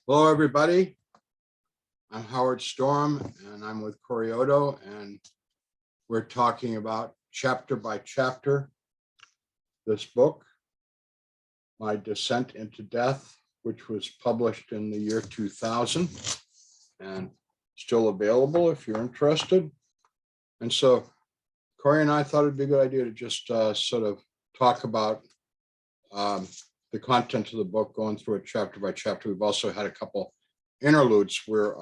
Hello, everybody. I'm Howard Storm, and I'm with Corioto, and we're talking about chapter by chapter this book, My Descent into Death, which was published in the year 2000 and still available if you're interested. And so Corey and I thought it'd be a good idea to just sort of talk about the content of the book, going through it chapter by chapter. We've also had a couple interludes where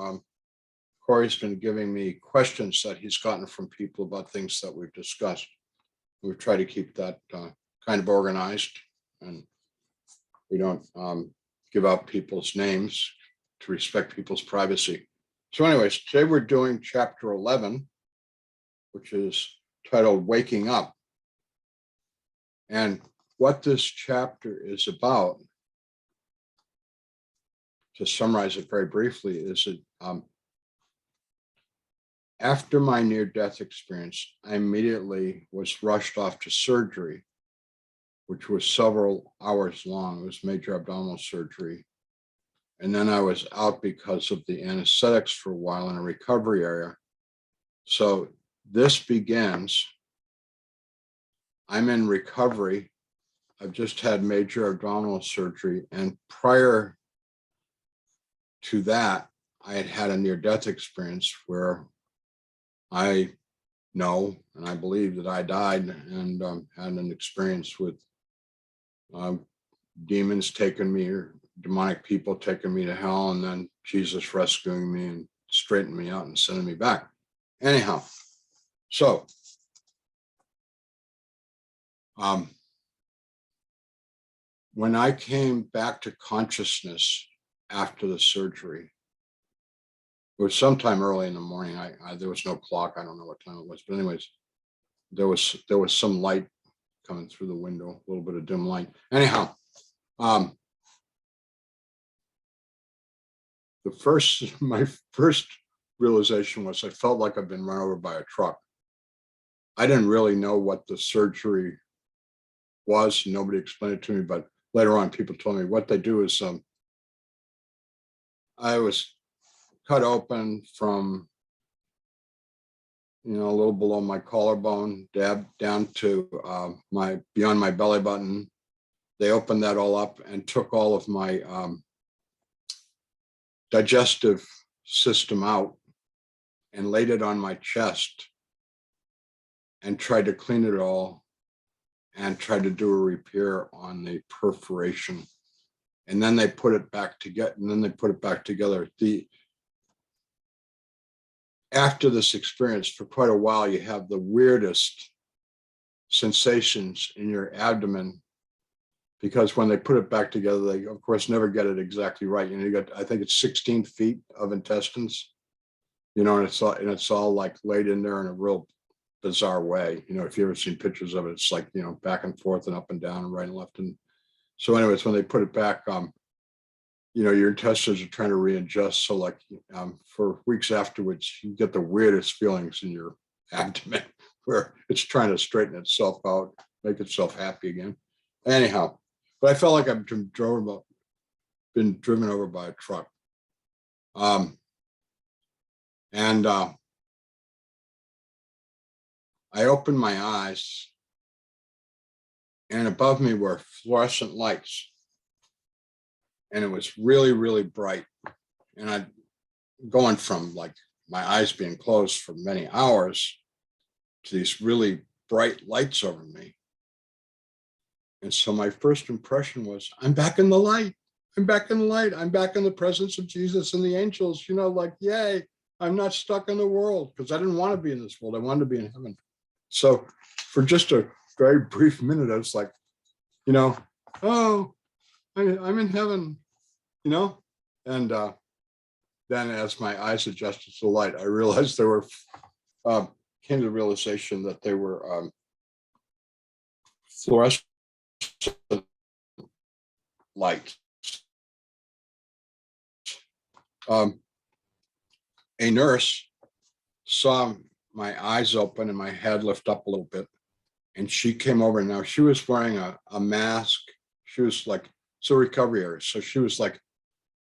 Corey's been giving me questions that he's gotten from people about things that we've discussed. We've tried to keep that kind of organized, and we don't give out people's names to respect people's privacy. So anyways, today we're doing chapter 11, which is titled Waking Up. And what this chapter is about, to summarize it very briefly, is that after my near-death experience, I immediately was rushed off to surgery, which was several hours long. It was major abdominal surgery. And then I was out because of the anesthetics for a while in a recovery area. So this begins, I'm in recovery. I've just had major abdominal surgery. And prior to that, I had had a near-death experience where I know and I believe that I died and had an experience with demons taking me, or demonic people taking me to hell, and then Jesus rescuing me and straightening me out and sending me back. Anyhow, so when I came back to consciousness after the surgery, it was sometime early in the morning. There was no clock. I don't know what time it was, but anyways, there was some light coming through the window, a little bit of dim light. Anyhow, my first realization was I felt like I've been run over by a truck. I didn't really know what the surgery was. Nobody explained it to me, but later on, people told me what they do is I was cut open from, a little below my collarbone, down to beyond my belly button. They opened that all up and took all of my digestive system out and laid it on my chest and tried to clean it all and tried to do a repair on the perforation. And then they put it back together. After this experience, for quite a while, you have the weirdest sensations in your abdomen, because when they put it back together, they of course never get it exactly right. You got, I think it's 16 feet of intestines, and it's all like laid in there in a real bizarre way. If you've ever seen pictures of it, it's like, back and forth and up and down and right and left. And so anyways, when they put it back, your intestines are trying to readjust. So like for weeks afterwards, you get the weirdest feelings in your abdomen where it's trying to straighten itself out, make itself happy again. Anyhow, but I felt like I've been driven over by a truck. And I opened my eyes, and above me were fluorescent lights. And it was really, really bright. And I'd going from like my eyes being closed for many hours to these really bright lights over me. And so my first impression was, I'm back in the light. I'm back in the light. I'm back in the presence of Jesus and the angels, like, yay, I'm not stuck in the world, because I didn't want to be in this world. I wanted to be in heaven. So for just a very brief minute, I was like, oh, I'm in heaven. And then as my eyes adjusted to the light, I realized came to the realization that they were fluorescent lights. A nurse saw my eyes open and my head lift up a little bit, and she came over. Now she was wearing a mask. She was like, it's a recovery area, so she was like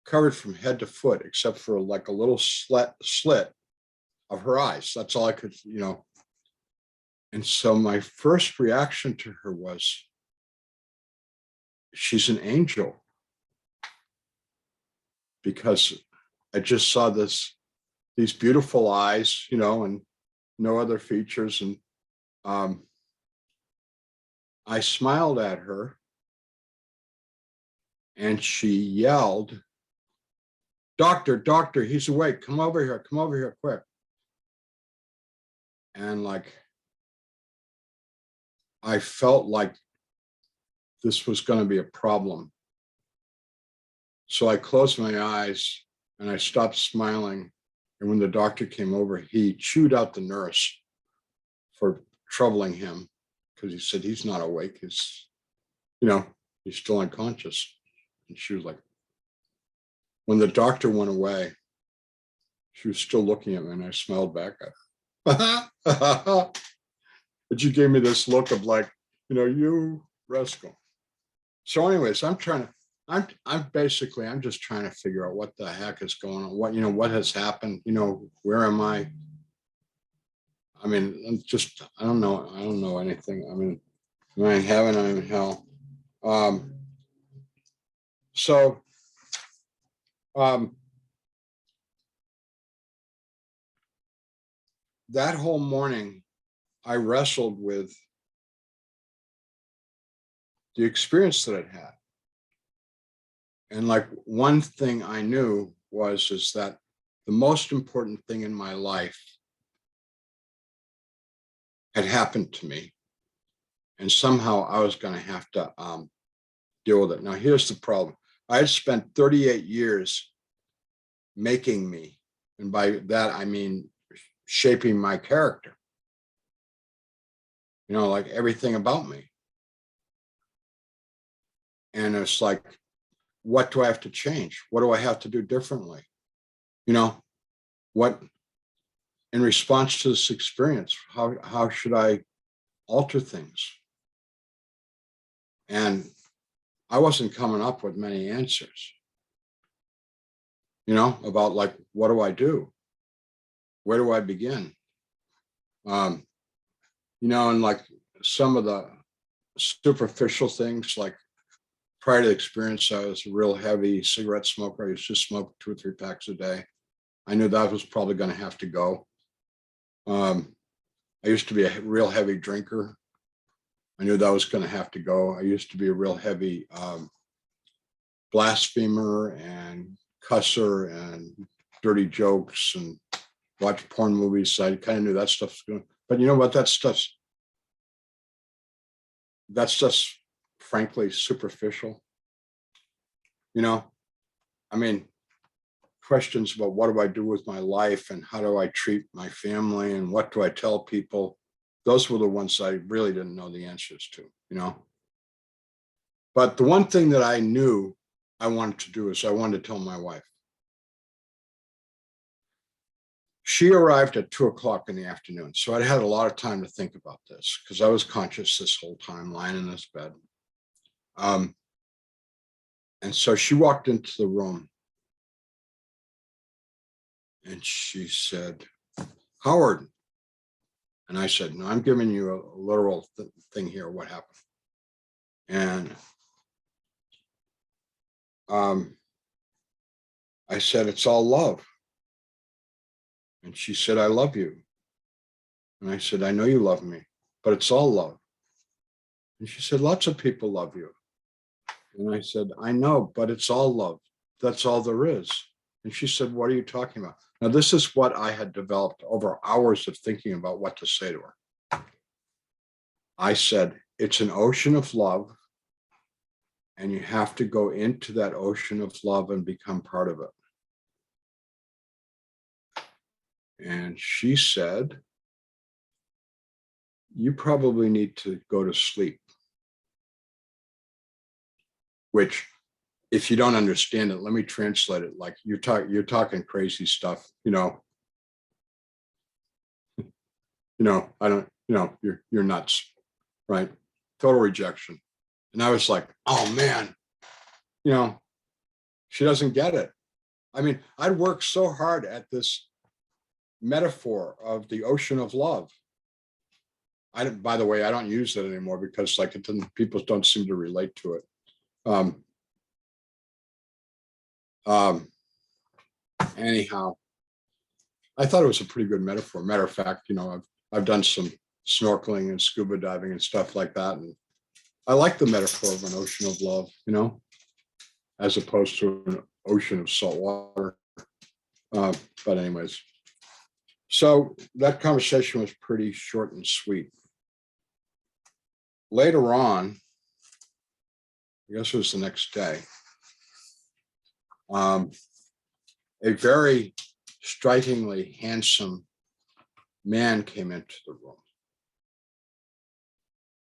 covered from head to foot, except for like a little slit of her eyes. That's all I could, And so my first reaction to her was, she's an angel. Because I just saw these beautiful eyes, and no other features. And I smiled at her, and she yelled, "Doctor, doctor, he's awake. Come over here quick." And I felt like this was going to be a problem. So I closed my eyes and I stopped smiling. And when the doctor came over, he chewed out the nurse for troubling him, because he said, he's not awake. He's still unconscious. And she was like, when the doctor went away, she was still looking at me, and I smiled back at her. But she gave me this look of like, you rascal. So anyways, I'm just trying to figure out what the heck is going on. What has happened? Where am I? I mean, I don't know. I don't know anything. I mean, am I in heaven? I'm in hell. So that whole morning, I wrestled with the experience that I'd had. And like one thing I knew is that the most important thing in my life had happened to me. And somehow I was going to have to deal with it. Now, here's the problem. I had spent 38 years making me. And by that, I mean shaping my character. Like everything about me. And it's like, what do I have to change? What do I have to do differently? What, in response to this experience, how should I alter things? And I wasn't coming up with many answers, about like, what do I do? Where do I begin? And like some of the superficial things, like prior to the experience, I was a real heavy cigarette smoker. I used to smoke 2 or 3 packs a day. I knew that was probably going to have to go. I used to be a real heavy drinker. I knew that was going to have to go. I used to be a real heavy blasphemer and cusser and dirty jokes and watch porn movies. So I kind of knew that stuff's going. But you know what? That's just frankly superficial. I mean, questions about what do I do with my life and how do I treat my family and what do I tell people? Those were the ones I really didn't know the answers to, But the one thing that I knew I wanted to do is I wanted to tell my wife. She arrived at 2:00 in the afternoon. So I'd had a lot of time to think about this because I was conscious this whole time lying in this bed. And so she walked into the room and she said, "Howard." And I said, "No, I'm giving you a literal thing here. What happened?" And I said, "It's all love." And she said, "I love you." And I said, "I know you love me, but it's all love." And she said, "Lots of people love you." And I said, "I know, but it's all love. That's all there is." And she said, "What are you talking about?" Now, this is what I had developed over hours of thinking about what to say to her. I said, "It's an ocean of love, and you have to go into that ocean of love and become part of it." And she said, "You probably need to go to sleep." Which, if you don't understand it, let me translate it. Like you're talking crazy stuff, I don't, you're nuts, right? Total rejection. And I was like, oh man, She doesn't get it. I mean, I'd worked so hard at this metaphor of the ocean of love. By the way, I don't use it anymore because like it doesn't, people don't seem to relate to it. Um, anyhow, I thought it was a pretty good metaphor. Matter of fact, I've done some snorkeling and scuba diving and stuff like that. And I like the metaphor of an ocean of love, as opposed to an ocean of salt water. But anyways, so that conversation was pretty short and sweet. Later on, I guess it was the next day, a very strikingly handsome man came into the room.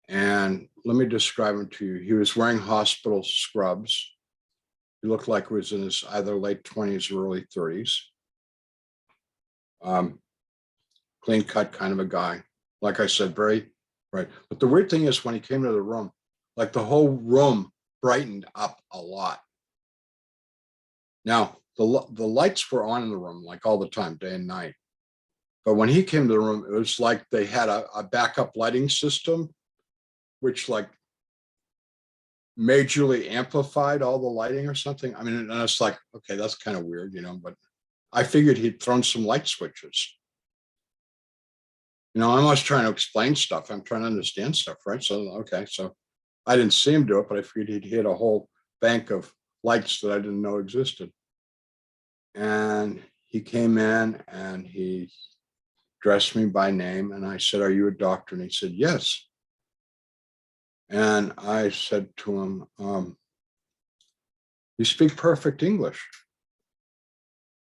And let me describe him to you. He was wearing hospital scrubs. He looked like he was in his either late 20s or early 30s. Clean cut kind of a guy. Like I said, very right. But the weird thing is when he came to the room, like the whole room brightened up a lot. Now, the lights were on in the room like all the time, day and night. But when he came to the room, it was like they had a backup lighting system, which like majorly amplified all the lighting or something. I mean, and it's like, okay, that's kind of weird, but I figured he'd thrown some light switches. I'm always trying to explain stuff. I'm trying to understand stuff, right? So, okay, so I didn't see him do it, but I figured he'd hit a whole bank of lights that I didn't know existed. And he came in and he addressed me by name. And I said, "Are you a doctor?" And he said, "Yes." And I said to him, "You speak perfect English.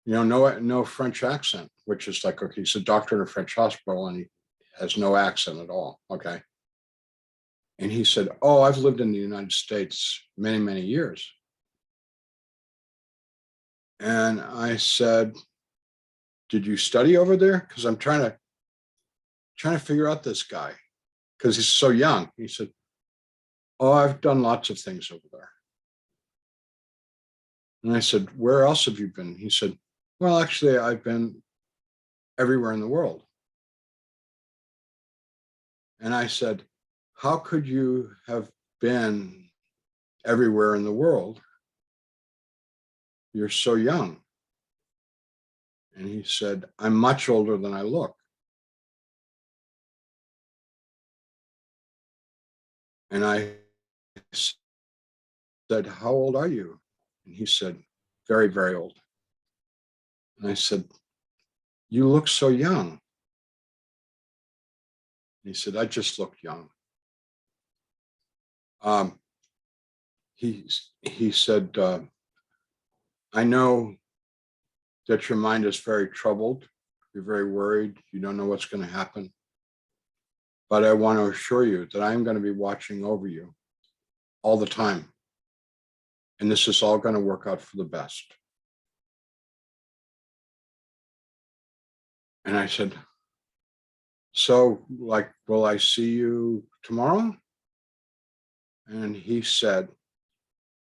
No French accent," which is like, okay, he's a doctor in a French hospital and he has no accent at all. Okay. And he said, "Oh, I've lived in the United States many, many years." And I said, "Did you study over there? Because I'm trying to figure out this guy because he's so young." He said, "Oh, I've done lots of things over there." And I said, "Where else have you been?" He said, "Well, actually, I've been everywhere in the world." And I said, "How could you have been everywhere in the world? You're so young." And he said, "I'm much older than I look." And I said, "How old are you?" And he said, "Very, very old." And I said, "You look so young." And he said, "I just look young." He said, "I know that your mind is very troubled. You're very worried. You don't know what's going to happen. But I want to assure you that I'm going to be watching over you all the time. And this is all going to work out for the best." And I said, "So, like, will I see you tomorrow?" And he said,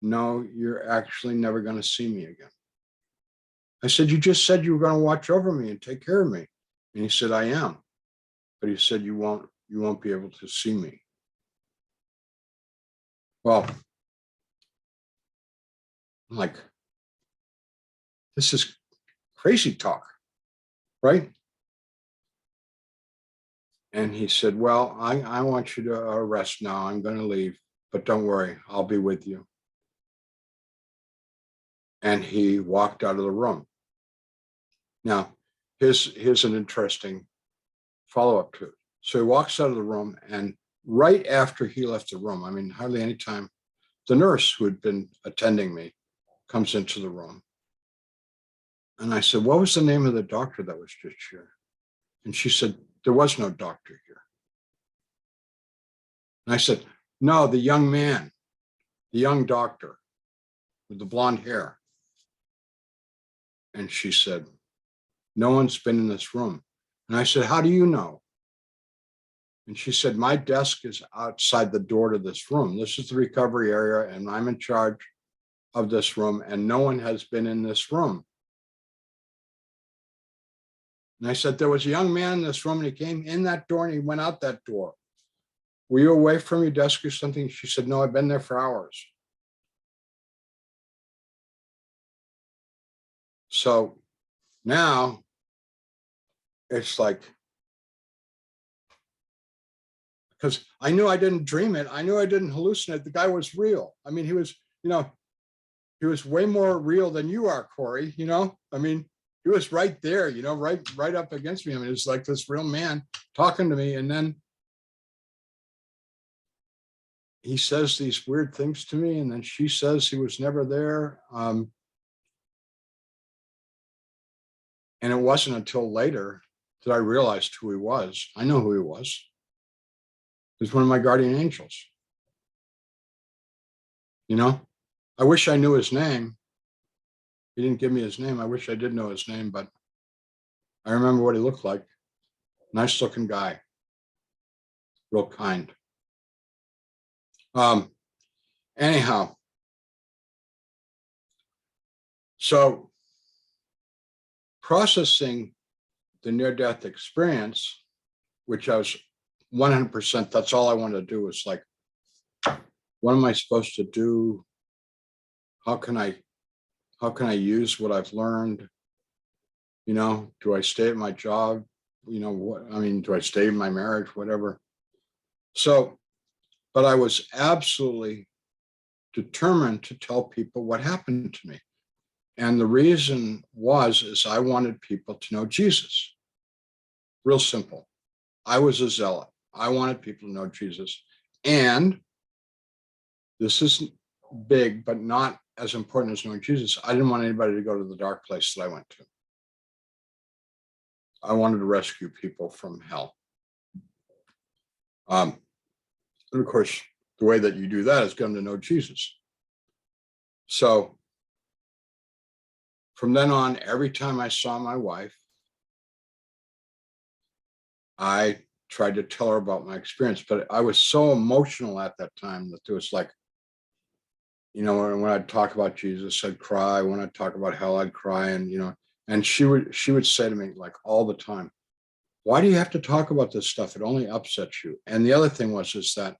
"No, you're actually never going to see me again." I said, "You just said you were going to watch over me and take care of me." And he said, "I am." But he said, you won't be able to see me." Well, I'm like, this is crazy talk, right? And he said, "Well, I want you to rest now. I'm going to leave, but don't worry, I'll be with you." And he walked out of the room. Now, here's an interesting follow-up to it. So he walks out of the room, and right after he left the room, I mean, hardly any time, the nurse who had been attending me comes into the room. And I said, "What was the name of the doctor that was just here?" And she said, "There was no doctor here." And I said, "No, the young man, the young doctor with the blonde hair." And she said, "No one's been in this room." And I said, "How do you know?" And she said, "My desk is outside the door to this room. This is the recovery area, and I'm in charge of this room, and no one has been in this room. And I said, there was a young man in this room, and he came in that door and he went out that door. Were you away from your desk or something? She said, no, I've been there for hours. So now it's like, because I knew I didn't dream it. I knew I didn't hallucinate. The guy was real. I mean, he was, he was way more real than you are, Corey. I mean, he was right there, right up against me. I mean, it's like this real man talking to me. And then he says these weird things to me. And then she says he was never there. And it wasn't until later that I realized who he was. I know who he was. He was one of my guardian angels. I wish I knew his name. He didn't give me his name. I wish I did know his name, but I remember what he looked like. Nice looking guy. Real kind. Anyhow, so processing the near-death experience, which I was 100%, that's all I wanted to do, was like, what am I supposed to do? How can I use what I've learned? Do I stay at my job? Do I stay in my marriage, whatever? So, but I was absolutely determined to tell people what happened to me. And the reason is I wanted people to know Jesus. Real simple. I was a zealot. I wanted people to know Jesus. And this is big, but not as important as knowing Jesus. I didn't want anybody to go to the dark place that I went to. I wanted to rescue people from hell. And of course, the way that you do that is get them to know Jesus. So from then on, every time I saw my wife, I tried to tell her about my experience, but I was so emotional at that time that there was like, when I'd talk about Jesus, I'd cry. When I'd talk about hell, I'd cry. And she would say to me, like, all the time, why do you have to talk about this stuff? It only upsets you. And the other thing is that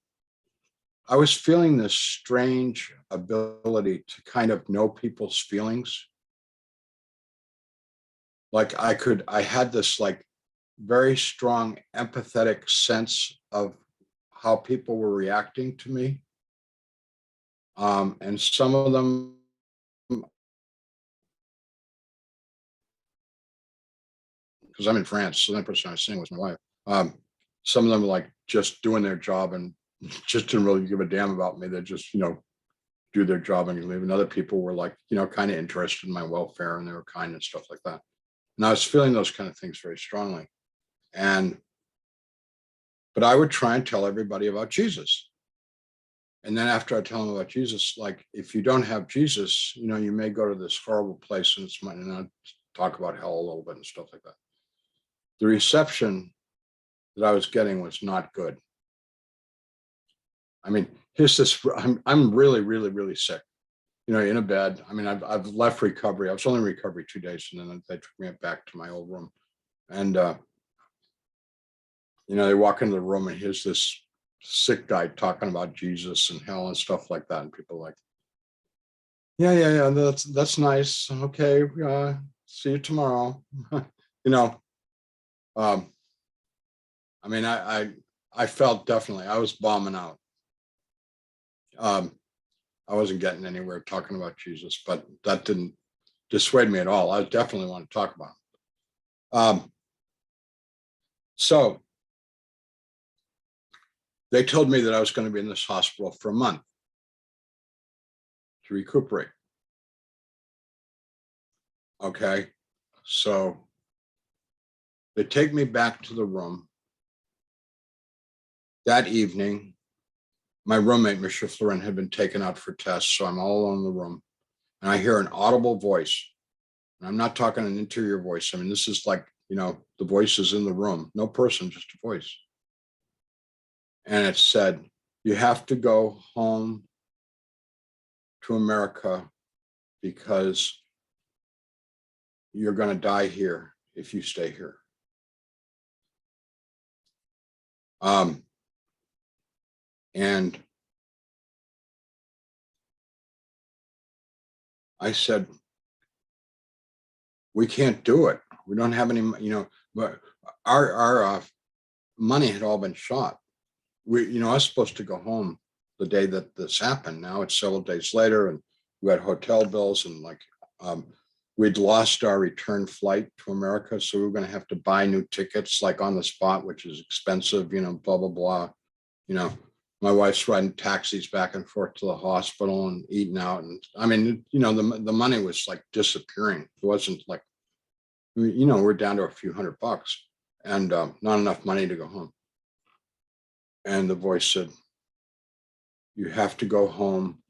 I was feeling this strange ability to kind of know people's feelings. Like I had this like very strong empathetic sense of how people were reacting to me. And some of them, because I'm in France, so the only person I was seeing was my wife. Some of them were like just doing their job and just didn't really give a damn about me. They just, do their job and you leave. And other people were like, kind of interested in my welfare and they were kind and stuff like that. And I was feeling those kind of things very strongly. But I would try and tell everybody about Jesus. And then after I tell them about Jesus, like, if you don't have Jesus, you may go to this horrible place and I'd talk about hell a little bit and stuff like that. The reception that I was getting was not good. I mean, here's this, I'm really, really, really sick, in a bed. I mean, I've left recovery. I was only in recovery 2 days and then they took me back to my old room. And, they walk into the room and here's this sick guy talking about Jesus and hell and stuff like that. And people are like, yeah, that's nice. Okay, see you tomorrow. I mean, I felt definitely, I was bombing out. I wasn't getting anywhere talking about Jesus, but that didn't dissuade me at all. I definitely want to talk about him. So they told me that I was going to be in this hospital for a month to recuperate. Okay, so they take me back to the room. That evening, my roommate, Monsieur Florin, had been taken out for tests, so I'm all alone in the room. And I hear an audible voice. And I'm not talking an interior voice. I mean, this is like, the voice is in the room. No person, just a voice. And it said, you have to go home to America because you're going to die here if you stay here. And I said, we can't do it. We don't have any, but our money had all been shot. I was supposed to go home the day that this happened. Now it's several days later, and we had hotel bills, and we'd lost our return flight to America, so we were going to have to buy new tickets like on the spot, which is expensive, blah blah blah. My wife's riding taxis back and forth to the hospital and eating out, and I mean, the money was like disappearing. It wasn't like, we're down to a few $100 and not enough money to go home. And the voice said, you have to go home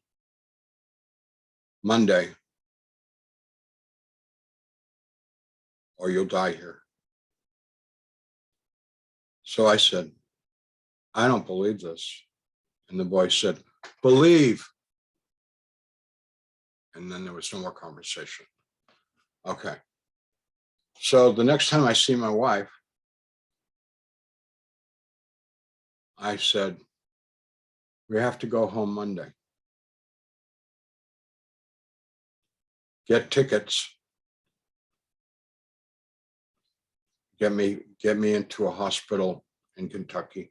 Monday or you'll die here. So I said, I don't believe this. And the voice said, believe. And then there was no more conversation. Okay. So the next time I see my wife, I said, we have to go home Monday. Get tickets. Get me into a hospital in Kentucky.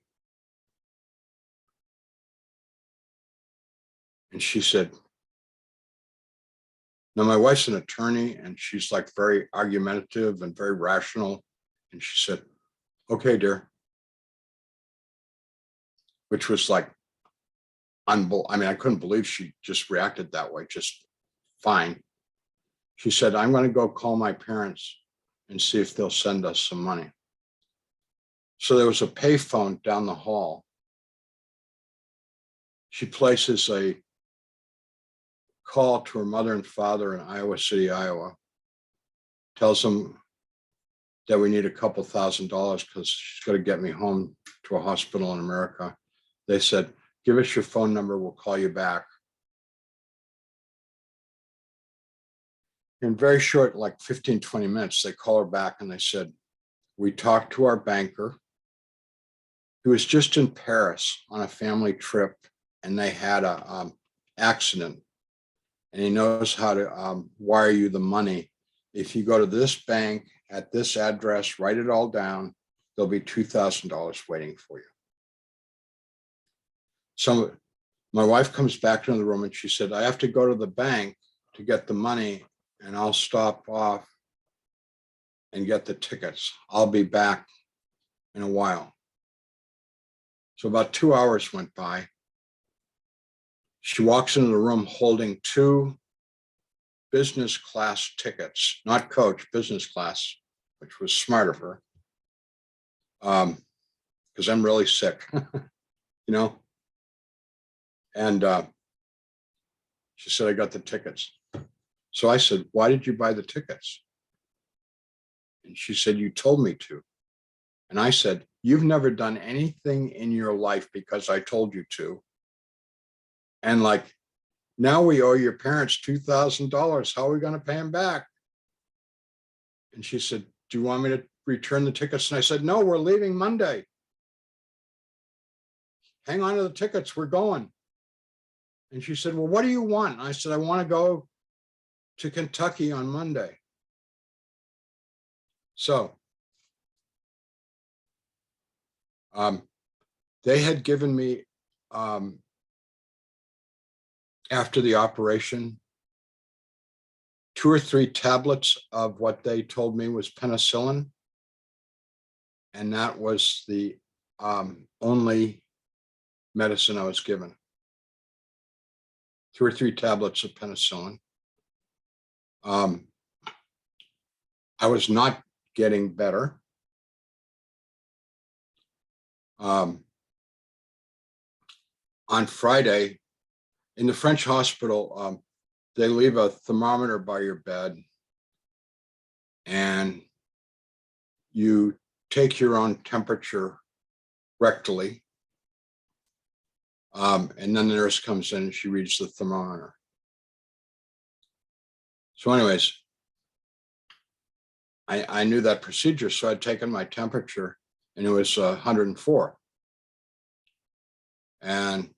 And she said, now my wife's an attorney and she's like very argumentative and very rational. And she said, okay, dear. Which was like, I couldn't believe she just reacted that way, just fine. She said, I'm going to go call my parents and see if they'll send us some money. So there was a payphone down the hall. She places a call to her mother and father in Iowa City, Iowa, tells them that we need a couple $1,000 because she's got to get me home to a hospital in America. They said, give us your phone number, we'll call you back. In very short, like 15, 20 minutes, they call her back and they said, we talked to our banker who was just in Paris on a family trip, and they had a accident, and he knows how to wire you the money. If you go to this bank at this address, write it all down, there'll be $2,000 waiting for you. So my wife comes back into the room and she said, I have to go to the bank to get the money, and I'll stop off and get the tickets. I'll be back in a while. So about 2 hours went by. She walks into the room holding 2 business class tickets, not coach, business class, which was smart of her. Because I'm really sick, And she said, I got the tickets. So I said, why did you buy the tickets? And she said, you told me to. And I said, you've never done anything in your life because I told you to. And now we owe your parents $2,000. How are we going to pay them back? And she said, do you want me to return the tickets? And I said, no, we're leaving Monday. Hang on to the tickets, we're going. And she said, well, what do you want? And I said, I want to go to Kentucky on Monday. So they had given me, after the operation, 2 or 3 tablets of what they told me was penicillin. And that was the only medicine I was given. 2 or 3 tablets of penicillin. I was not getting better. On Friday, in the French hospital, they leave a thermometer by your bed, and you take your own temperature rectally. And then the nurse comes in and she reads the thermometer. So anyways, I knew that procedure. So I'd taken my temperature and it was 104. And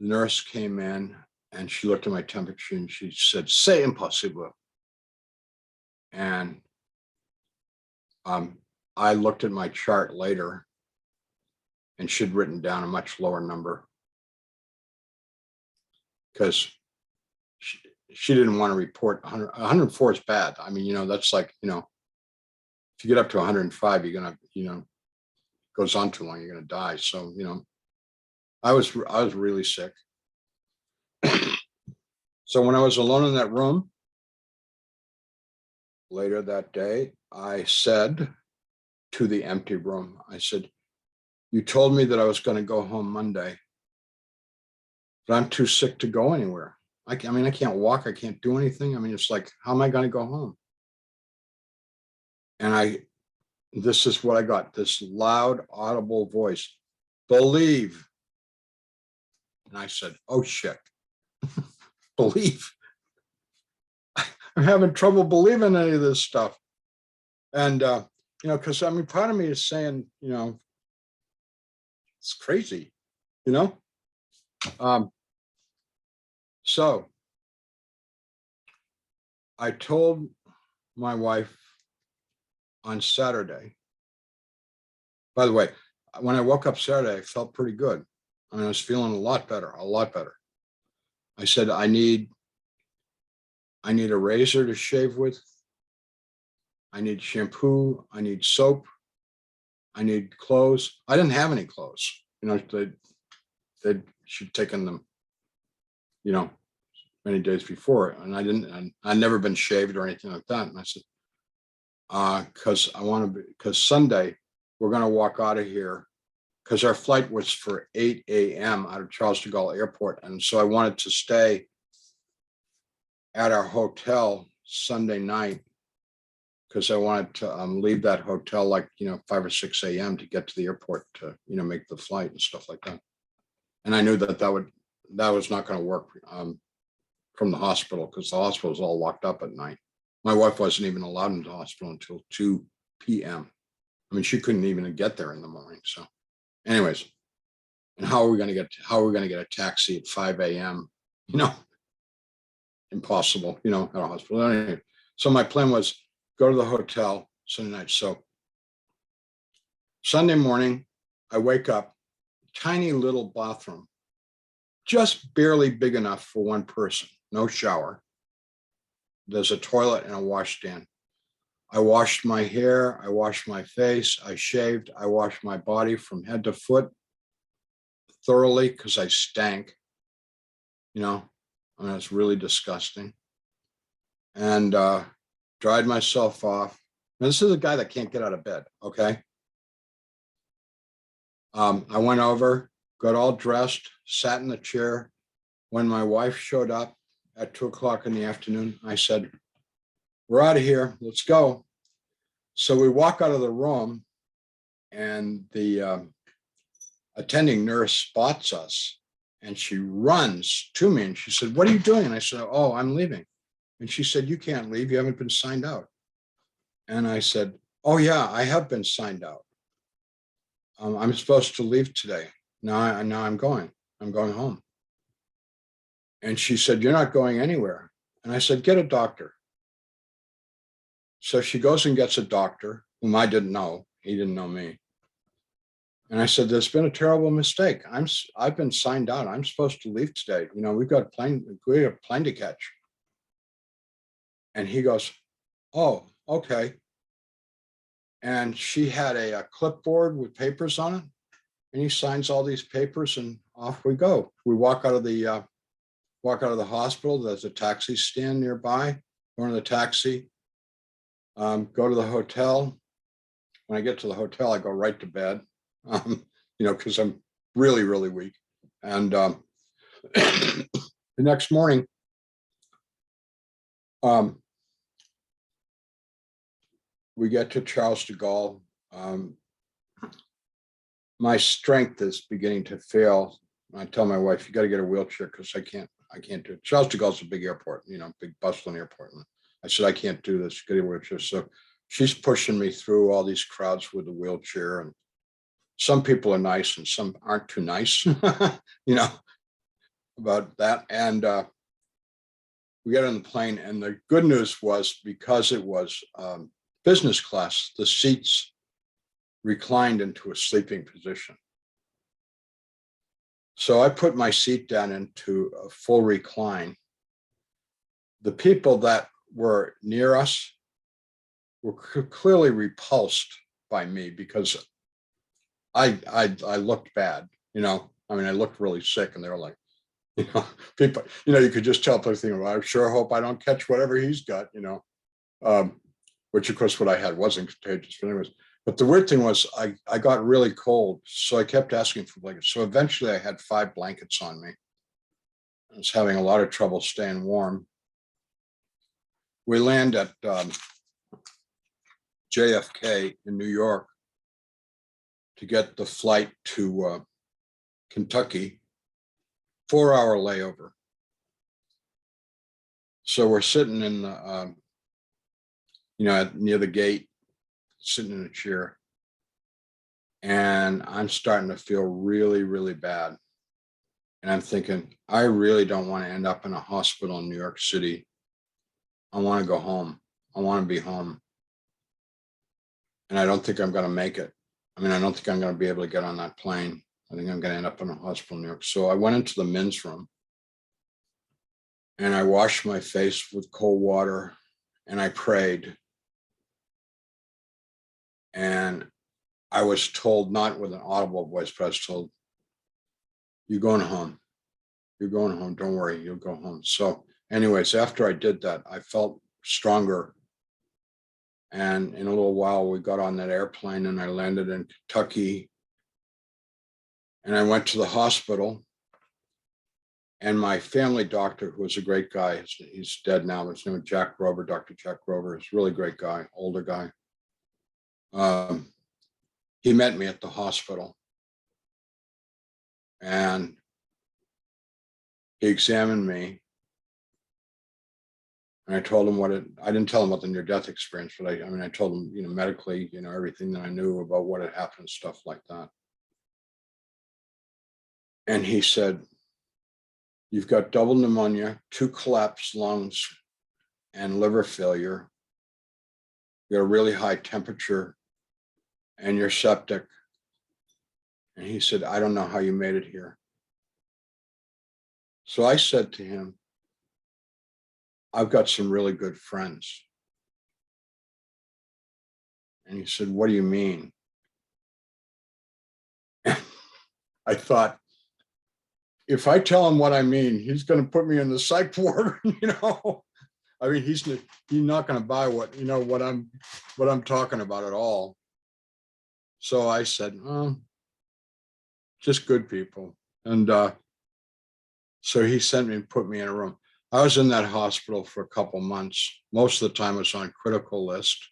the nurse came in and she looked at my temperature and she said, "C'est impossible." And I looked at my chart later and she'd written down a much lower number because she didn't want to report 100. 104 is bad. I mean, that's like, if you get up to 105, you're going to, goes on too long, you're going to die. So, I was really sick. So when I was alone in that room later that day, I said to the empty room, I said, "You told me that I was going to go home Monday, but I'm too sick to go anywhere. I can't walk. I can't do anything. I mean, it's like, how am I going to go home?" And this is what I got, this loud, audible voice, "Believe." And I said, "Oh shit, believe." I'm having trouble believing any of this stuff. And, because part of me is saying, it's crazy, So I told my wife on Saturday. By the way, when I woke up Saturday, I felt pretty good. I was feeling a lot better. I said, I need a razor to shave with. I need shampoo. I need soap. I need clothes. I didn't have any clothes. She'd taken them, many days before, and I'd never been shaved or anything like that. And I said, because Sunday we're going to walk out of here because our flight was for 8 a.m. out of Charles de Gaulle Airport. And so I wanted to stay at our hotel Sunday night because I wanted to leave that hotel like, 5 or 6 a.m. to get to the airport to, make the flight and stuff like that. And I knew that was not going to work from the hospital because the hospital was all locked up at night. My wife wasn't even allowed into the hospital until 2 p.m. I mean, she couldn't even get there in the morning. So anyways, and how are we going to get a taxi at 5 a.m.? Impossible, at a hospital. Anyway, so my plan was go to the hotel Sunday night. So Sunday morning, I wake up, tiny little bathroom, just barely big enough for one person, no shower. There's a toilet and a washstand. I washed my hair, I washed my face, I shaved, I washed my body from head to foot thoroughly because I stank. It's really disgusting. And dried myself off. Now, this is a guy that can't get out of bed, okay? I went over, got all dressed, sat in the chair. When my wife showed up at 2:00 in the afternoon, I said, "We're out of here, let's go." So we walk out of the room and the attending nurse spots us and she runs to me and she said, "What are you doing?" And I said, "Oh, I'm leaving." And she said, "You can't leave, you haven't been signed out." And I said, "Oh yeah, I have been signed out. I'm supposed to leave today. Now I'm going home." And she said, "You're not going anywhere." And I said, "Get a doctor." So she goes and gets a doctor whom I didn't know. He didn't know me. And I said, "There's been a terrible mistake. I've been signed out. I'm supposed to leave today. We've got a plane to catch." And he goes, "Oh, okay." And she had a clipboard with papers on it. And he signs all these papers and off we go. We walk out of the hospital. There's a taxi stand nearby. Go into the taxi, go to the hotel. When I get to the hotel, I go right to bed, because I'm really, really weak. And the next morning, we get to Charles de Gaulle. My strength is beginning to fail. I tell my wife, "You got to get a wheelchair because I can't do it." Charles de Gaulle's a big airport, big bustling airport. I said, I can't do this, get a wheelchair. So she's pushing me through all these crowds with the wheelchair, and some people are nice and some aren't too nice, you know, about that. And we got on the plane, and the good news was, because it was business class, the seats reclined into a sleeping position. So I put my seat down into a full recline. The people that were near us were clearly repulsed by me, because I looked bad, you know. I mean, I looked really sick, and they were like, you know, people, you know, you could just tell people thinking, well, I sure hope I don't catch whatever he's got, you know, which of course what I had wasn't contagious, but anyways. But the weird thing was I got really cold, so I kept asking for blankets. So eventually I had 5 blankets on me. I was having a lot of trouble staying warm. We land at JFK in New York to get the flight to Kentucky, 4-hour layover. So we're sitting in the, you know, near the gate, sitting in a chair, and I'm starting to feel really, really bad. And I'm thinking, I really don't want to end up in a hospital in New York City. I want to go home. I want to be home. And I don't think I'm going to make it. I mean, I don't think I'm going to be able to get on that plane. I think I'm going to end up in a hospital in New York. So I went into the men's room, and I washed my face with cold water, and I prayed. And I was told, not with an audible voice, but I was told, you're going home. You're going home. Don't worry, you'll go home. So anyways, after I did that, I felt stronger. And in a little while, we got on that airplane, and I landed in Kentucky. And I went to the hospital, and my family doctor, who was a great guy, he's dead now, his name is Jack Grover, Dr. Jack Grover, is a really great guy, older guy. He met me at the hospital, and he examined me. And I told him I didn't tell him about the near-death experience, but I mean, I told him, you know, medically, you know, everything that I knew about what had happened, stuff like that. And he said, you've got double pneumonia, 2 collapsed lungs, and liver failure. You got a really high temperature, and you're septic. And he said, I don't know how you made it here. So I said to him, I've got some really good friends. And he said, what do you mean? I thought, if I tell him what I mean, he's going to put me in the psych ward, you know. I mean, he's not going to buy what, you know, what I'm talking about at all. So I said, oh, just good people. And so he sent me and put me in a room. I was in that hospital for a couple months. Most of the time I was on critical list.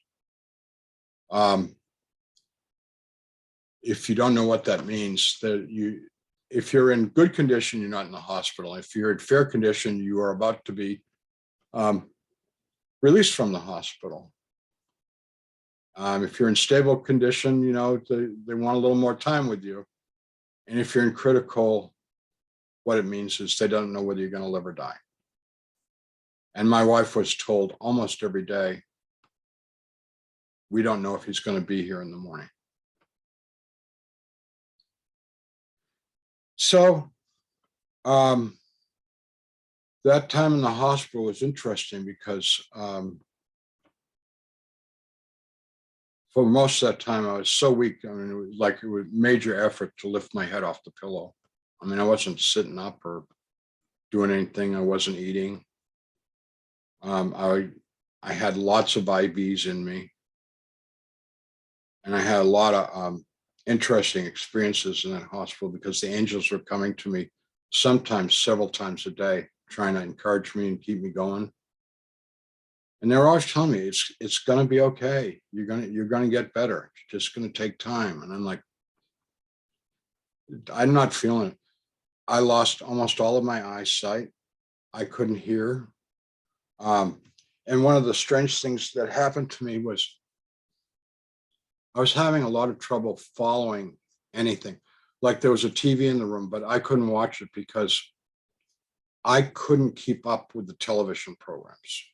If you don't know what that means, if you're in good condition, you're not in the hospital. If you're in fair condition, you are about to be released from the hospital. If you're in stable condition, you know, they want a little more time with you. And if you're in critical, what it means is they don't know whether you're going to live or die. And my wife was told almost every day, we don't know if he's going to be here in the morning. So that time in the hospital was interesting, because for most of that time, I was so weak. I mean, it was major effort to lift my head off the pillow. I mean, I wasn't sitting up or doing anything. I wasn't eating. I had lots of IVs in me, and I had a lot of interesting experiences in that hospital, because the angels were coming to me sometimes several times a day, trying to encourage me and keep me going. And they're always telling me, it's going to be okay. You're going to get better. It's just going to take time. And I'm like, I'm not feeling it. I lost almost all of my eyesight. I couldn't hear. And one of the strange things that happened to me was I was having a lot of trouble following anything. Like there was a TV in the room, but I couldn't watch it because I couldn't keep up with the television programs.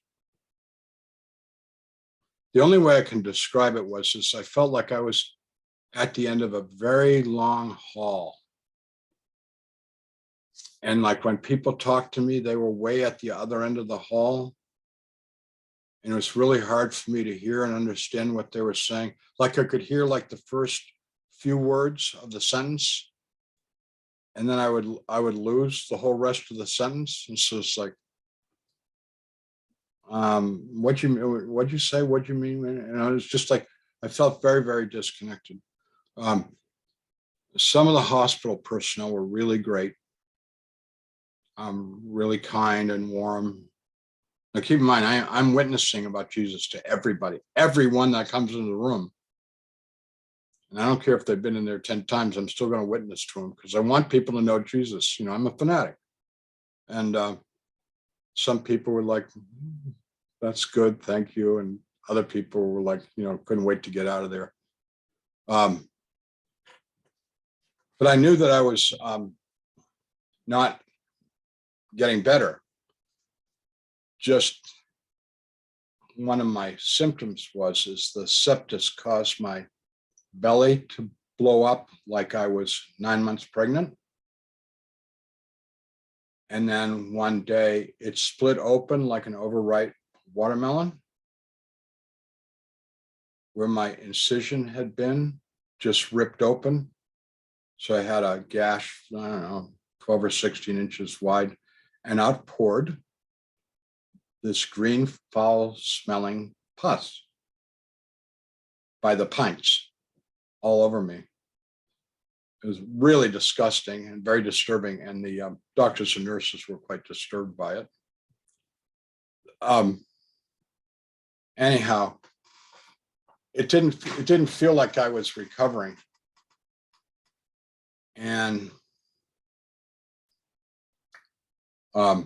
The only way I can describe it was I felt like I was at the end of a very long hall. And like when people talked to me, they were way at the other end of the hall. And it was really hard for me to hear and understand what they were saying. Like I could hear like the first few words of the sentence, and then I would lose the whole rest of the sentence. And so it's like, what'd you say? What'd you mean? And I was just like, I felt very, very disconnected. Some of the hospital personnel were really great, really kind and warm. Now keep in mind, I'm witnessing about Jesus to everybody, everyone that comes into the room. And I don't care if they've been in there 10 times, I'm still going to witness to them because I want people to know Jesus. You know, I'm a fanatic. And some people were like, that's good, thank you. And other people were like, you know, couldn't wait to get out of there. But I knew that I was not getting better. Just one of my symptoms is the sepsis caused my belly to blow up like I was 9 months pregnant. And then one day it split open like an overripe watermelon. Where my incision had been just ripped open. So I had a gash, I don't know, 12 or 16 inches wide, and out poured this green, foul smelling pus by the pints all over me. It was really disgusting and very disturbing. And the doctors and nurses were quite disturbed by it. Anyhow, it didn't feel like I was recovering. And a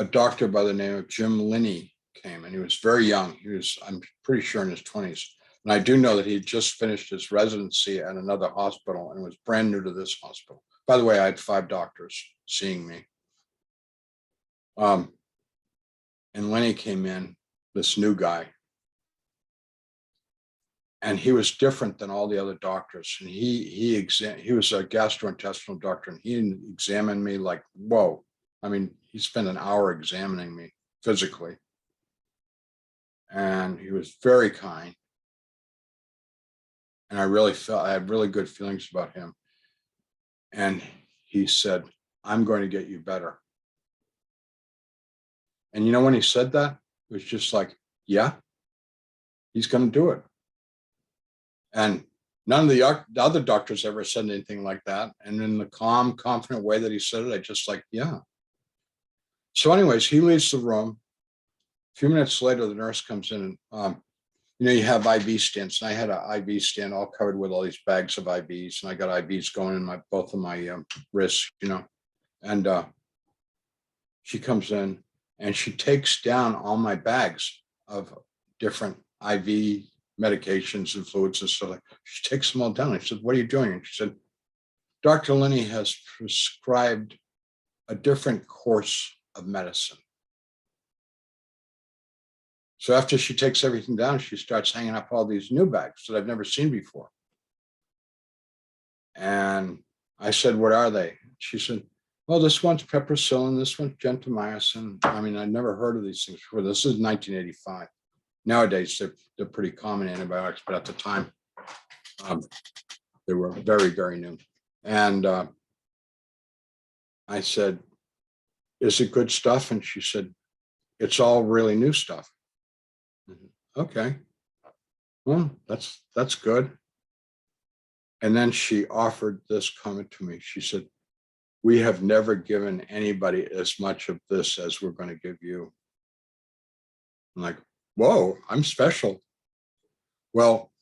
doctor by the name of Jim Linney came, and he was very young. He was, I'm pretty sure, in his 20s. And I do know that he had just finished his residency at another hospital and was brand new to this hospital. By the way, I had 5 doctors seeing me. And Lenny came in, this new guy. And he was different than all the other doctors. And he was a gastrointestinal doctor, and he examined me like, whoa. I mean, he spent an hour examining me physically. And he was very kind. And I had really good feelings about him. And he said, I'm going to get you better. And you know, when he said that, it was just like, yeah, he's going to do it. And none of the other doctors ever said anything like that. And in the calm, confident way that he said it, I just like, yeah. So anyways, he leaves the room. A few minutes later, the nurse comes in and, you know, you have IV stands. And I had an IV stand all covered with all these bags of IVs. And I got IVs going in both of my wrists, you know. And she comes in and she takes down all my bags of different IV medications and fluids and stuff. Like, she takes them all down. I said, what are you doing? And she said, Dr. Linney has prescribed a different course of medicine. So after she takes everything down, she starts hanging up all these new bags that I've never seen before. And I said, what are they? She said, well, this one's piperacillin, this one's gentamicin. I mean, I'd never heard of these things before. This is 1985. Nowadays, they're pretty common antibiotics, but at the time, they were very, very new. And I said, is it good stuff? And she said, it's all really new stuff. Okay, well, that's good. And then she offered this comment to me. She said, we have never given anybody as much of this as we're going to give you. I'm like, whoa, I'm special. Well,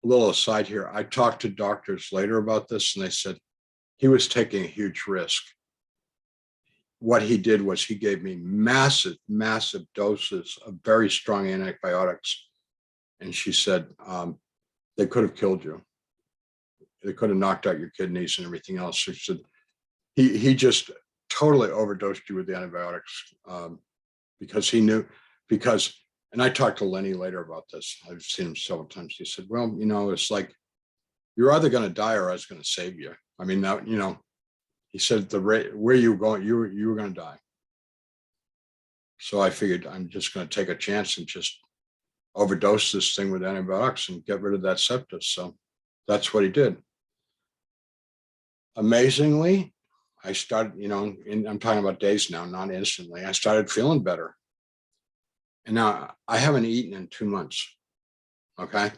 a little aside here, I talked to doctors later about this, and they said he was taking a huge risk. what he did was he gave me massive, massive doses of very strong antibiotics. And she said, they could have killed you. They could have knocked out your kidneys and everything else. She said, he just totally overdosed you with the antibiotics because he knew, and I talked to Lenny later about this. I've seen him several times. He said, well, it's like, you're either going to die or I was going to save you. I mean, that, he said the rate where you were going, you were going to die. So I figured I'm just going to take a chance and just overdose this thing with antibiotics and get rid of that septus. So that's what he did. Amazingly, I started, and I'm talking about days now, not instantly. I started feeling better. And now I haven't eaten in 2 months. Okay.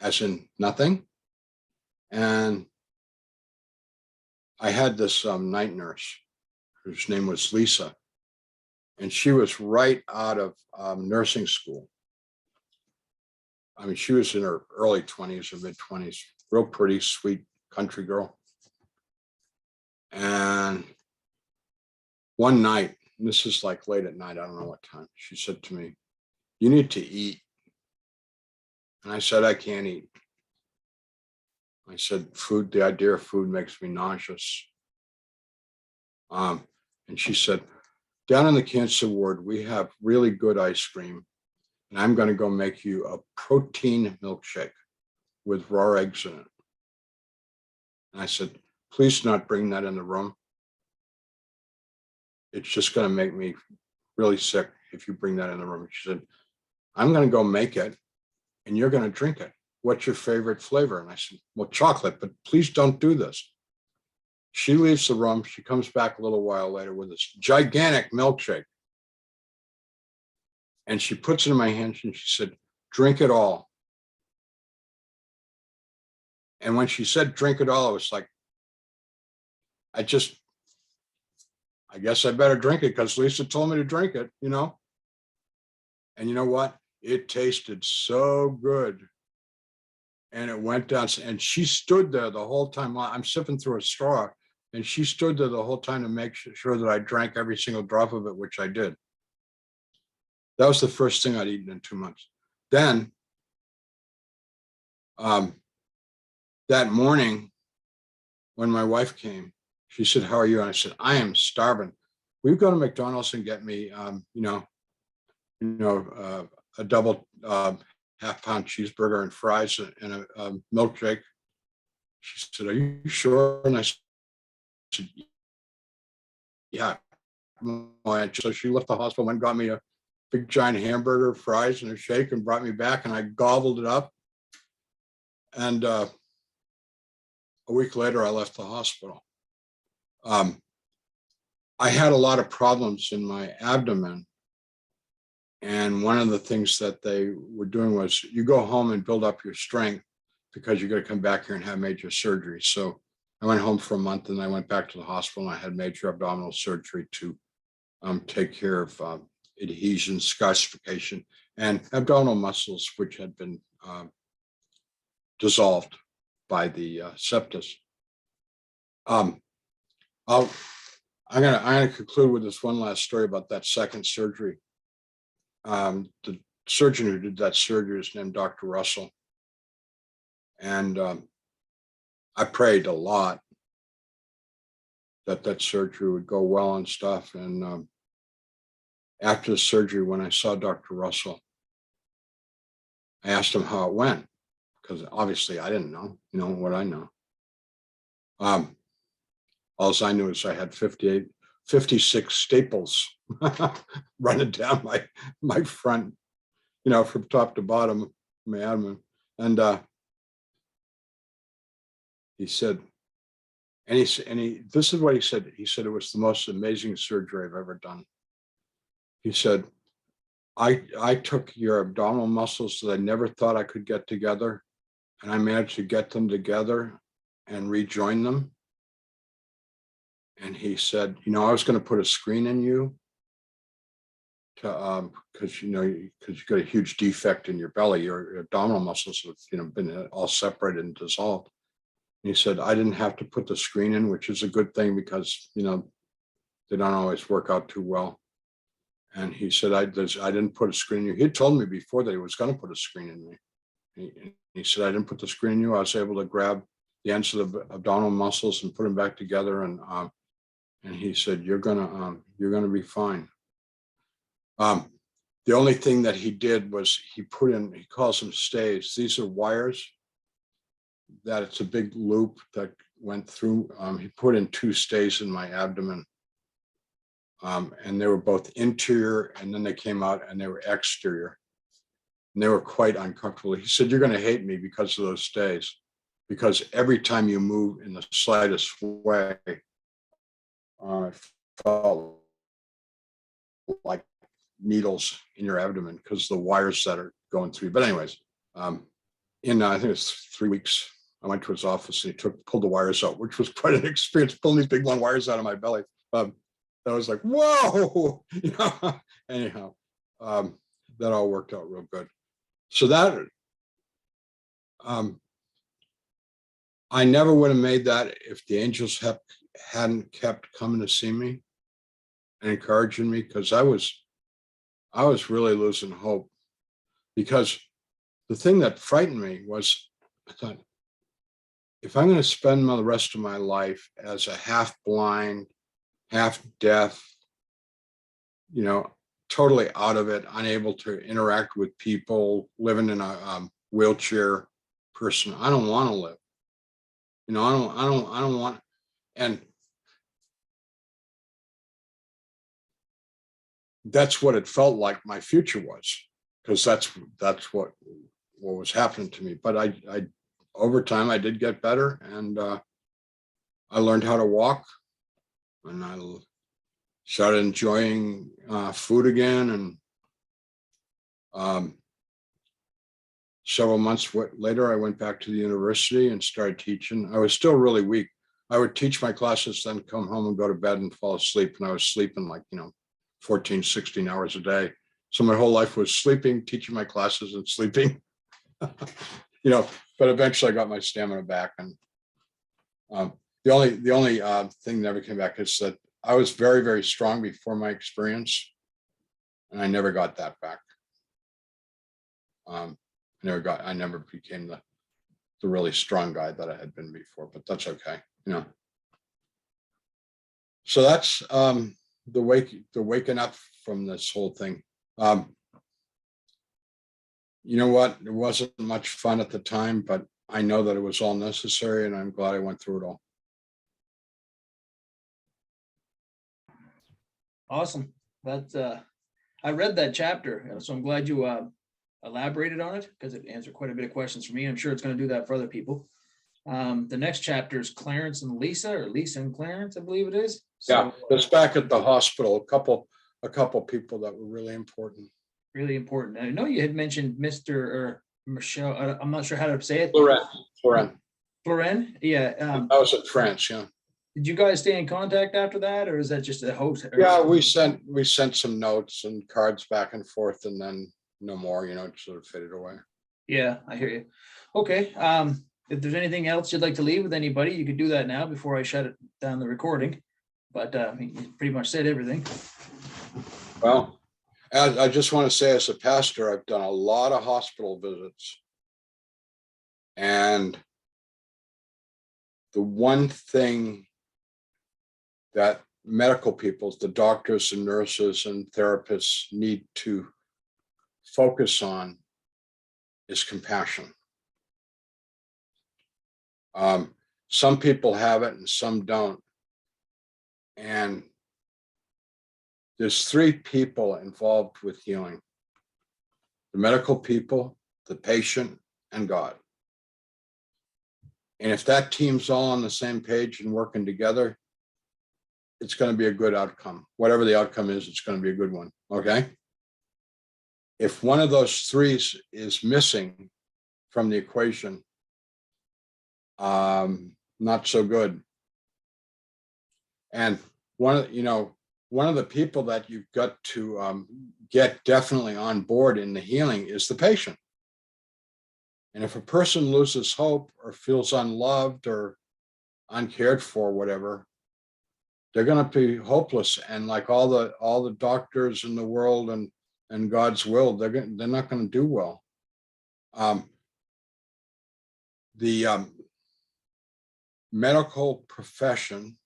As in nothing. And I had this night nurse whose name was Lisa. And she was right out of nursing school. I mean, she was in her early 20s or mid 20s, real pretty, sweet country girl. And one night, and this is like late at night, I don't know what time, she said to me, you need to eat. And I said, I can't eat. I said, food, the idea of food makes me nauseous. And she said, down in the cancer ward, we have really good ice cream. And I'm going to go make you a protein milkshake with raw eggs in it. And I said, please not bring that in the room. It's just going to make me really sick if you bring that in the room. She said, I'm going to go make it and you're going to drink it. What's your favorite flavor? And I said, well, chocolate, but please don't do this. She leaves the room. She comes back a little while later with this gigantic milkshake. And she puts it in my hands and she said, drink it all. And when she said, drink it all, I was like, I guess I better drink it because Lisa told me to drink it, And you know what? It tasted so good. And it went down, and she stood there the whole time. I'm sipping through a straw, and she stood there the whole time to make sure that I drank every single drop of it, which I did. That was the first thing I'd eaten in 2 months. Then, that morning, when my wife came, she said, how are you? And I said, I am starving. Will you go to McDonald's and get me, a double half-pound cheeseburger and fries and a milkshake? She said, are you sure? And I said, yeah. So she left the hospital and got me a big giant hamburger, fries, and a shake and brought me back, and I gobbled it up. And a week later, I left the hospital. I had a lot of problems in my abdomen. And one of the things that they were doing was you go home and build up your strength because you're going to come back here and have major surgery. So I went home for a month and I went back to the hospital and I had major abdominal surgery to take care of adhesion, calcification, and abdominal muscles, which had been dissolved by the septus. I'm gonna conclude with this one last story about that second surgery. The surgeon who did that surgery is named Dr. Russell. And I prayed a lot that surgery would go well and stuff. And after the surgery, when I saw Dr. Russell, I asked him how it went, because obviously I didn't know, what I know. All I knew is I had 56 staples running down my front, from top to bottom, my abdomen. And he said, this is what he said. He said, it was the most amazing surgery I've ever done. He said, I took your abdominal muscles that I never thought I could get together, and I managed to get them together and rejoin them. And he said, I was going to put a screen in you to, because you got a huge defect in your belly, your abdominal muscles have, been all separated and dissolved. And he said, I didn't have to put the screen in, which is a good thing because, they don't always work out too well. And he said, I didn't put a screen in you. He had told me before that he was going to put a screen in me. He said, I didn't put the screen in you. I was able to grab the ends of the abdominal muscles and put them back together. And he said, you're gonna be fine. The only thing that he did was he calls them stays. These are wires that it's a big loop that went through. He put in 2 stays in my abdomen. And they were both interior, and then they came out and they were exterior. And they were quite uncomfortable. He said, you're going to hate me because of those stays, because every time you move in the slightest way, it felt like needles in your abdomen because the wires that are going through. But anyways, I think it was 3 weeks, I went to his office and he pulled the wires out, which was quite an experience, pulling these big long wires out of my belly. I was like, whoa, anyhow, that all worked out real good. So that, I never would have made that if the angels hadn't kept coming to see me and encouraging me, because I was really losing hope. Because the thing that frightened me was, I thought, if I'm going to spend the rest of my life as a half blind, half deaf, totally out of it, unable to interact with people, living in a wheelchair person, I don't want to live. I don't want. And that's what it felt like my future was, because that's what was happening to me. But I over time I did get better, and I learned how to walk, and I started enjoying food again. And several months later, I went back to the university and started teaching. I was still really weak. I would teach my classes, then come home and go to bed and fall asleep. And I was sleeping like, 14, 16 hours a day. So my whole life was sleeping, teaching my classes and sleeping, but eventually I got my stamina back. And the only thing that never came back is that I was very, very strong before my experience, and I never got that back. I never became the really strong guy that I had been before, but that's okay, So that's the waking up from this whole thing. You know what? It wasn't much fun at the time, but I know that it was all necessary, and I'm glad I went through it all. Awesome. I read that chapter, so I'm glad you elaborated on it, because it answered quite a bit of questions for me. I'm sure it's going to do that for other people. The next chapter is Clarence and Lisa, or Lisa and Clarence, I believe it is. So, yeah, it's back at the hospital. A couple people that were really important. Really important. I know you had mentioned Mr. or Michelle. I'm not sure how to say it. Floren. Yeah. That was in France. Yeah. Did you guys stay in contact after that, or is that just a host? Yeah, we sent some notes and cards back and forth, and then no more. It sort of faded away. Yeah, I hear you. Okay. If there's anything else you'd like to leave with anybody, you could do that now before I shut it down the recording. But you pretty much said everything. Well, I just want to say, as a pastor, I've done a lot of hospital visits, and the one thing that medical people, the doctors and nurses and therapists, need to focus on is compassion. Some people have it and some don't. And there's 3 people involved with healing: the medical people, the patient, and God. And if that team's all on the same page and working together, it's going to be a good outcome. Whatever the outcome is, it's going to be a good one. Okay. If one of those 3 is missing from the equation, not so good. And one of the people that you've got to get definitely on board in the healing is the patient. And if a person loses hope or feels unloved or uncared for, whatever, they're gonna be hopeless, and like all the doctors in the world and God's will, they're not gonna do well. The medical profession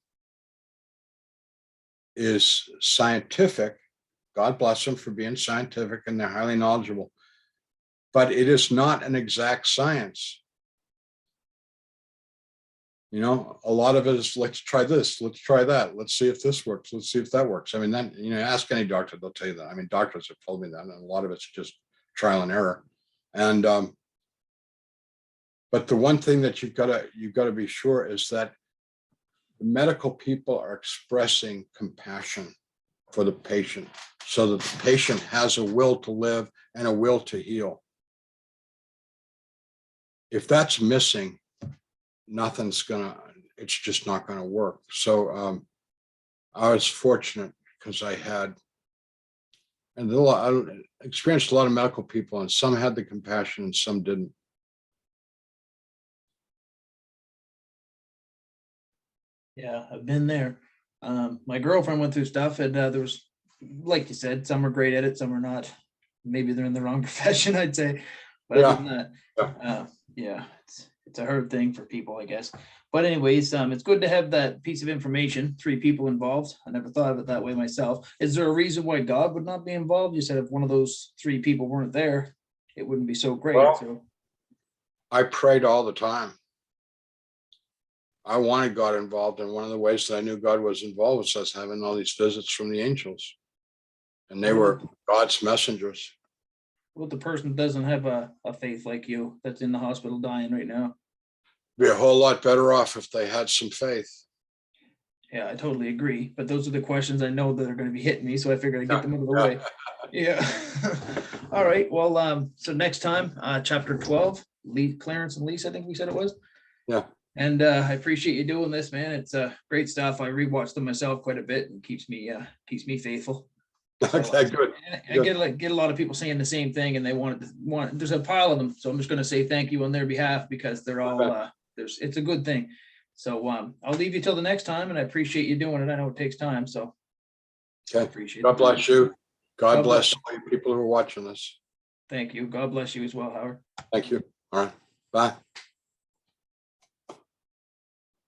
is scientific. God bless them for being scientific, and they're highly knowledgeable, but it is not an exact science. You know, a lot of it is, let's try this, let's try that, let's see if this works, let's see if that works. I mean, then, you know, ask any doctor, they'll tell you that. I mean, doctors have told me that, and a lot of it's just trial and error. And but the one thing that you've got to be sure is that the medical people are expressing compassion for the patient, so that the patient has a will to live and a will to heal. If that's missing, it's just not gonna work. So I was fortunate because I experienced a lot of medical people, and some had the compassion and some didn't. Yeah, I've been there. My girlfriend went through stuff, and there was, like you said, some are great at it, some are not. Maybe they're in the wrong profession, I'd say. But other than that, yeah, it's a hard thing for people, I guess. But anyways, it's good to have that piece of information. 3 people involved. I never thought of it that way myself. Is there a reason why God would not be involved? You said if one of those 3 people weren't there, it wouldn't be so great. Well, so I prayed all the time. I wanted God involved, and one of the ways that I knew God was involved was us having all these visits from the angels, and they were God's messengers. what the person doesn't have a faith like you that's in the hospital dying right now? Be a whole lot better off if they had some faith. Yeah, I totally agree. But those are the questions I know that are going to be hitting me, so I figured I'd get them out of the way. Yeah. All right. Well, so next time, chapter 12, Clarence and Lisa, I think we said it was. Yeah. And I appreciate you doing this, man. It's great stuff. I rewatched them myself quite a bit, and keeps me faithful. Okay, good. I get a lot of people saying the same thing, and they want. There's a pile of them, so I'm just going to say thank you on their behalf, because they're all it's a good thing. So I'll leave you till the next time, and I appreciate you doing it. I know it takes time, so okay. Appreciate God it. bless you. God God bless bless. all you people who are watching this. Thank you. God bless you as well, Howard. Thank you. All right. Bye.